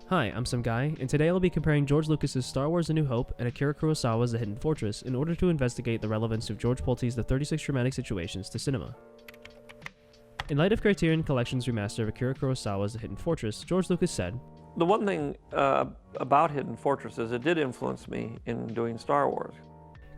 Hi, I'm some guy, and today I'll be comparing George Lucas's Star Wars: A New Hope and Akira Kurosawa's The Hidden Fortress in order to investigate the relevance of George Pulte's The 36 Dramatic Situations to cinema. In light of Criterion Collection's remaster of Akira Kurosawa's The Hidden Fortress, George Lucas said, "The one thing about Hidden Fortress is it did influence me in doing Star Wars."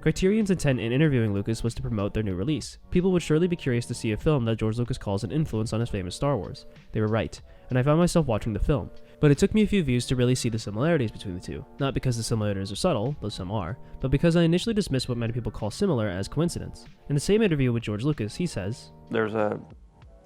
Criterion's intent in interviewing Lucas was to promote their new release. People would surely be curious to see a film that George Lucas calls an influence on his famous Star Wars. They were right, and I found myself watching the film. But it took me a few views to really see the similarities between the two. Not because the similarities are subtle, though some are, but because I initially dismissed what many people call similar as coincidence. In the same interview with George Lucas, he says, "There's a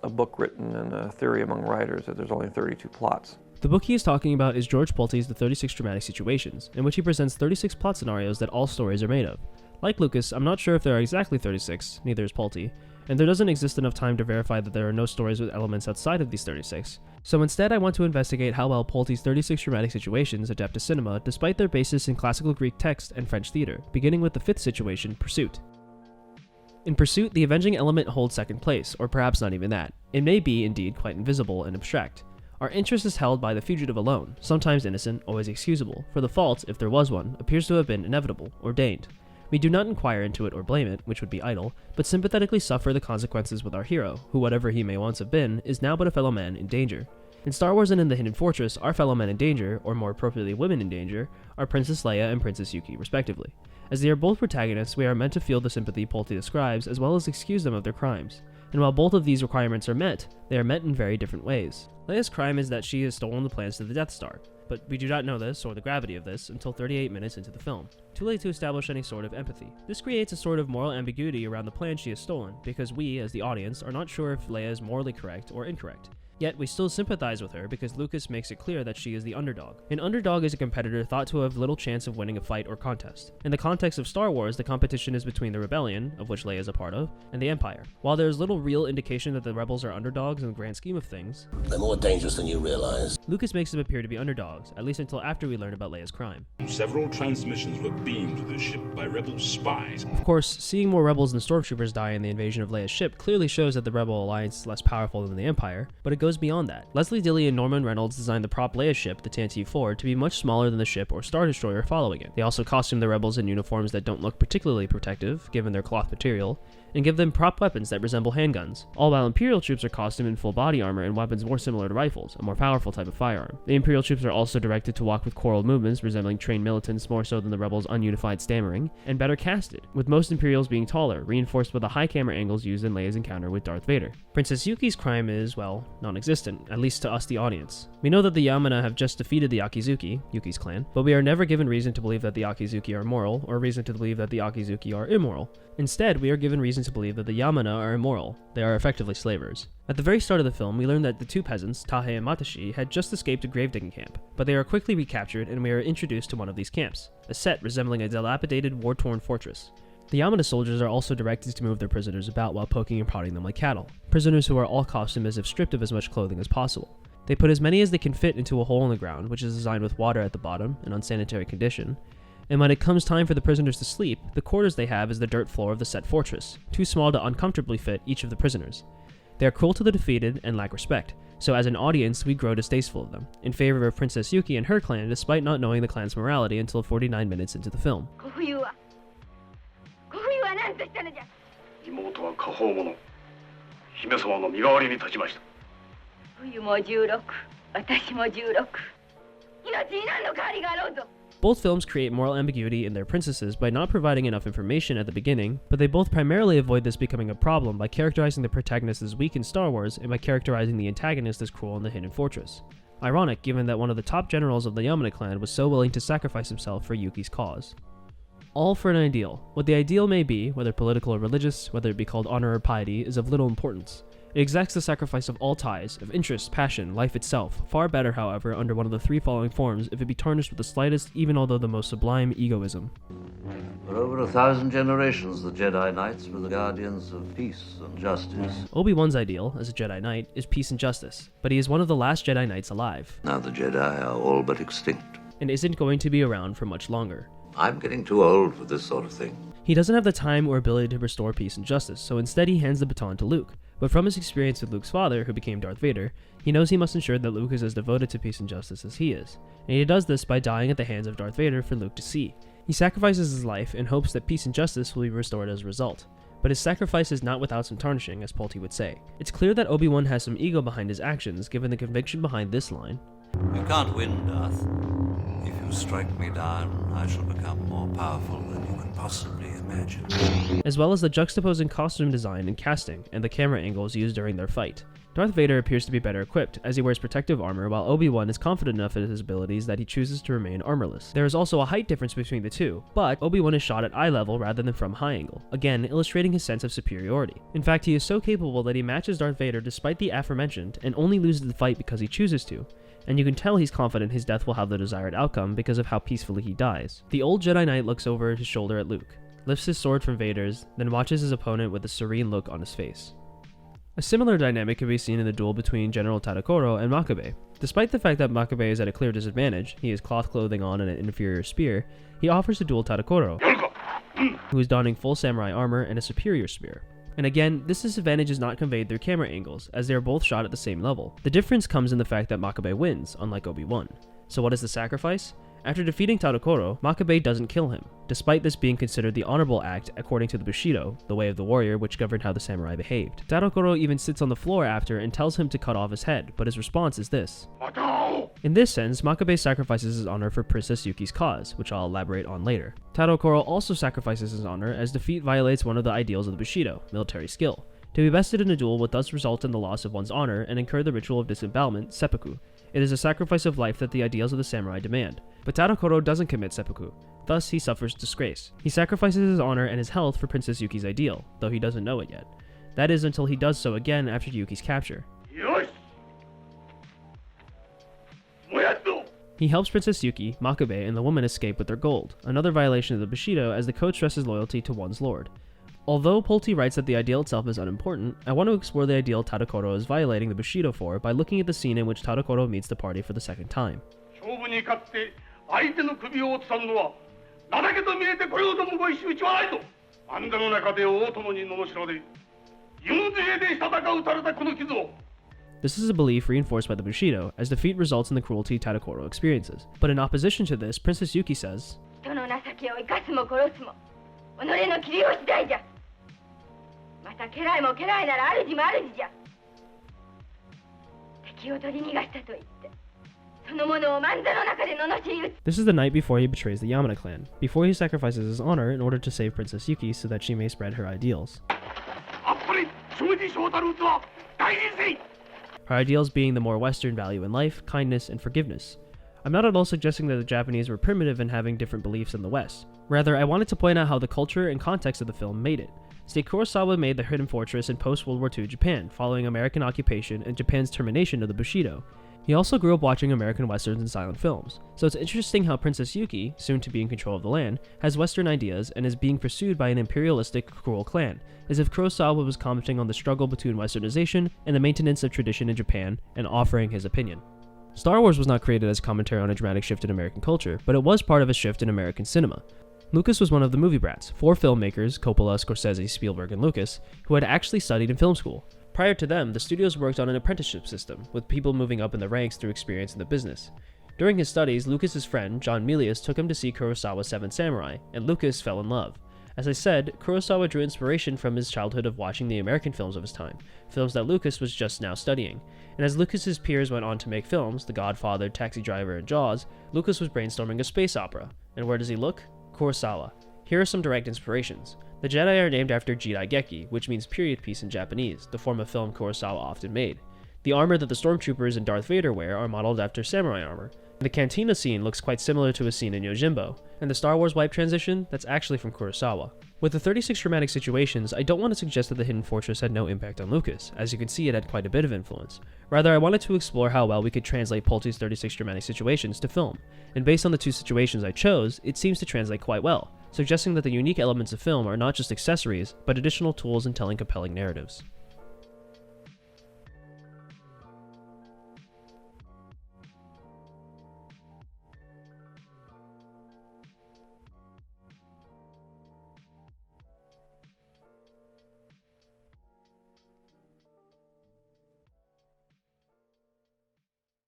book written and a theory among writers that there's only 32 plots. The book he is talking about is George Pulte's The 36 Dramatic Situations, in which he presents 36 plot scenarios that all stories are made of. Like Lucas, I'm not sure if there are exactly 36, neither is Pulte, and there doesn't exist enough time to verify that there are no stories with elements outside of these 36. So instead I want to investigate how well Pulte's 36 Dramatic Situations adapt to cinema despite their basis in classical Greek text and French theater, beginning with the fifth situation, Pursuit. In Pursuit, the avenging element holds second place, or perhaps not even that. It may be, indeed, quite invisible and abstract. Our interest is held by the fugitive alone, sometimes innocent, always excusable, for the fault, if there was one, appears to have been inevitable, ordained. We do not inquire into it or blame it, which would be idle, but sympathetically suffer the consequences with our hero, who whatever he may once have been, is now but a fellow man in danger. In Star Wars and in The Hidden Fortress, our fellow men in danger, or more appropriately women in danger, are Princess Leia and Princess Yuki, respectively. As they are both protagonists, we are meant to feel the sympathy Pulte describes, as well as excuse them of their crimes. And while both of these requirements are met, they are met in very different ways. Leia's crime is that she has stolen the plans to the Death Star, but we do not know this, or the gravity of this, until 38 minutes into the film. Too late to establish any sort of empathy. This creates a sort of moral ambiguity around the plan she has stolen, because we, as the audience, are not sure if Leia is morally correct or incorrect. Yet we still sympathize with her because Lucas makes it clear that she is the underdog. An underdog is a competitor thought to have little chance of winning a fight or contest. In the context of Star Wars, the competition is between the Rebellion, of which Leia is a part of, and the Empire. While there is little real indication that the rebels are underdogs in the grand scheme of things, they're more dangerous than you realize. Lucas makes them appear to be underdogs, at least until after we learn about Leia's crime. Several transmissions were beamed to the ship by rebel spies. Of course, seeing more rebels and stormtroopers die in the invasion of Leia's ship clearly shows that the Rebel Alliance is less powerful than the Empire, but it goes beyond that. Leslie Dilley and Norman Reynolds designed the prop Leia ship, the Tantive 4, to be much smaller than the ship or Star Destroyer following it. They also costume the rebels in uniforms that don't look particularly protective, given their cloth material, and give them prop weapons that resemble handguns, all while Imperial troops are costumed in full body armor and weapons more similar to rifles, a more powerful type of firearm. The Imperial troops are also directed to walk with choral movements resembling trained militants more so than the rebels' ununified stammering, and better casted, with most Imperials being taller, reinforced by the high camera angles used in Leia's encounter with Darth Vader. Princess Yuki's crime is, well, non-existent, at least to us the audience. We know that the Yamana have just defeated the Akizuki, Yuki's clan, but we are never given reason to believe that the Akizuki are moral, or reason to believe that the Akizuki are immoral. Instead, we are given reason to believe that the Yamana are immoral. They are effectively slavers. At the very start of the film, we learn that the two peasants, Tahe and Matashi, had just escaped a gravedigging camp, but they are quickly recaptured and we are introduced to one of these camps, a set resembling a dilapidated, war-torn fortress. The Yamana soldiers are also directed to move their prisoners about while poking and prodding them like cattle, prisoners who are all costumed as if stripped of as much clothing as possible. They put as many as they can fit into a hole in the ground, which is designed with water at the bottom, an unsanitary condition, and when it comes time for the prisoners to sleep, the quarters they have is the dirt floor of the set fortress, too small to uncomfortably fit each of the prisoners. They are cruel to the defeated and lack respect, so as an audience we grow distasteful of them, in favor of Princess Yuki and her clan despite not knowing the clan's morality until 49 minutes into the film. Both films create moral ambiguity in their princesses by not providing enough information at the beginning, but they both primarily avoid this becoming a problem by characterizing the protagonist as weak in Star Wars and by characterizing the antagonist as cruel in The Hidden Fortress. Ironic, given that one of the top generals of the Yamana clan was so willing to sacrifice himself for Yuki's cause. All for an ideal. What the ideal may be, whether political or religious, whether it be called honor or piety, is of little importance. It exacts the sacrifice of all ties, of interest, passion, life itself, far better, however, under one of the three following forms if it be tarnished with the slightest, even although the most sublime, egoism. For over 1,000 generations, the Jedi Knights were the guardians of peace and justice. Obi-Wan's ideal, as a Jedi Knight, is peace and justice, but he is one of the last Jedi Knights alive. Now the Jedi are all but extinct. And isn't going to be around for much longer. I'm getting too old for this sort of thing. He doesn't have the time or ability to restore peace and justice, so instead he hands the baton to Luke. But from his experience with Luke's father, who became Darth Vader, he knows he must ensure that Luke is as devoted to peace and justice as he is, and he does this by dying at the hands of Darth Vader for Luke to see. He sacrifices his life in hopes that peace and justice will be restored as a result. But his sacrifice is not without some tarnishing, as Polty would say. It's clear that Obi-Wan has some ego behind his actions, given the conviction behind this line. You can't win, Darth. If you strike me down, I shall become more powerful than you can possibly imagine. As well as the juxtaposing costume design and casting, and the camera angles used during their fight. Darth Vader appears to be better equipped, as he wears protective armor, while Obi-Wan is confident enough in his abilities that he chooses to remain armorless. There is also a height difference between the two, but Obi-Wan is shot at eye level rather than from high angle, again illustrating his sense of superiority. In fact, he is so capable that he matches Darth Vader despite the aforementioned, and only loses the fight because he chooses to. And you can tell he's confident his death will have the desired outcome because of how peacefully he dies. The old Jedi Knight looks over his shoulder at Luke, lifts his sword from Vader's, then watches his opponent with a serene look on his face. A similar dynamic can be seen in the duel between General Tadokoro and Makabe. Despite the fact that Makabe is at a clear disadvantage, he has cloth clothing on and an inferior spear, he offers to duel Tadokoro, who is donning full samurai armor and a superior spear. And again, this disadvantage is not conveyed through camera angles, as they are both shot at the same level. The difference comes in the fact that Makabe wins, unlike Obi-Wan. So what is the sacrifice? After defeating Tadokoro, Makabe doesn't kill him, despite this being considered the honorable act according to the Bushido, the way of the warrior, which governed how the samurai behaved. Tadokoro even sits on the floor after and tells him to cut off his head, but his response is this. In this sense, Makabe sacrifices his honor for Princess Yuki's cause, which I'll elaborate on later. Tadokoro also sacrifices his honor as defeat violates one of the ideals of the Bushido, military skill. To be bested in a duel would thus result in the loss of one's honor and incur the ritual of disembowelment, seppuku. It is a sacrifice of life that the ideals of the samurai demand. But Tadokoro doesn't commit seppuku, thus he suffers disgrace. He sacrifices his honor and his health for Princess Yuki's ideal, though he doesn't know it yet. That is until he does so again after Yuki's capture. He helps Princess Yuki, Makabe, and the woman escape with their gold, another violation of the Bushido as the code stresses loyalty to one's lord. Although Polty writes that the ideal itself is unimportant, I want to explore the ideal Tadokoro is violating the Bushido for by looking at the scene in which Tadokoro meets the party for the second time. This is a belief reinforced by the Bushido, as defeat results in the cruelty Tadokoro experiences. But in opposition to this, Princess Yuki says, this is the night before he betrays the Yamada clan, before he sacrifices his honor in order to save Princess Yuki so that she may spread her ideals. Her ideals being the more Western value in life, kindness, and forgiveness. I'm not at all suggesting that the Japanese were primitive and having different beliefs than the West. Rather, I wanted to point out how the culture and context of the film made it. State Kurosawa made The Hidden Fortress in post-World War II Japan, following American occupation and Japan's termination of the Bushido. He also grew up watching American westerns and silent films, so it's interesting how Princess Yuki, soon to be in control of the land, has Western ideas and is being pursued by an imperialistic, cruel clan, as if Kurosawa was commenting on the struggle between westernization and the maintenance of tradition in Japan, and offering his opinion. Star Wars was not created as commentary on a dramatic shift in American culture, but it was part of a shift in American cinema. Lucas was one of the movie brats, 4 filmmakers, Coppola, Scorsese, Spielberg, and Lucas, who had actually studied in film school. Prior to them, the studios worked on an apprenticeship system, with people moving up in the ranks through experience in the business. During his studies, Lucas's friend, John Milius, took him to see Kurosawa's Seven Samurai, and Lucas fell in love. As I said, Kurosawa drew inspiration from his childhood of watching the American films of his time, films that Lucas was just now studying. And as Lucas's peers went on to make films, The Godfather, Taxi Driver, and Jaws, Lucas was brainstorming a space opera. And where does he look? Kurosawa. Here are some direct inspirations. The Jedi are named after Jidaigeki, which means period piece in Japanese, the form of film Kurosawa often made. The armor that the stormtroopers and Darth Vader wear are modeled after samurai armor. The cantina scene looks quite similar to a scene in Yojimbo, and the Star Wars wipe transition, that's actually from Kurosawa. With the 36 dramatic situations, I don't want to suggest that The Hidden Fortress had no impact on Lucas, as you can see it had quite a bit of influence. Rather, I wanted to explore how well we could translate Polty's 36 dramatic situations to film, and based on the 2 situations I chose, it seems to translate quite well, suggesting that the unique elements of film are not just accessories, but additional tools in telling compelling narratives.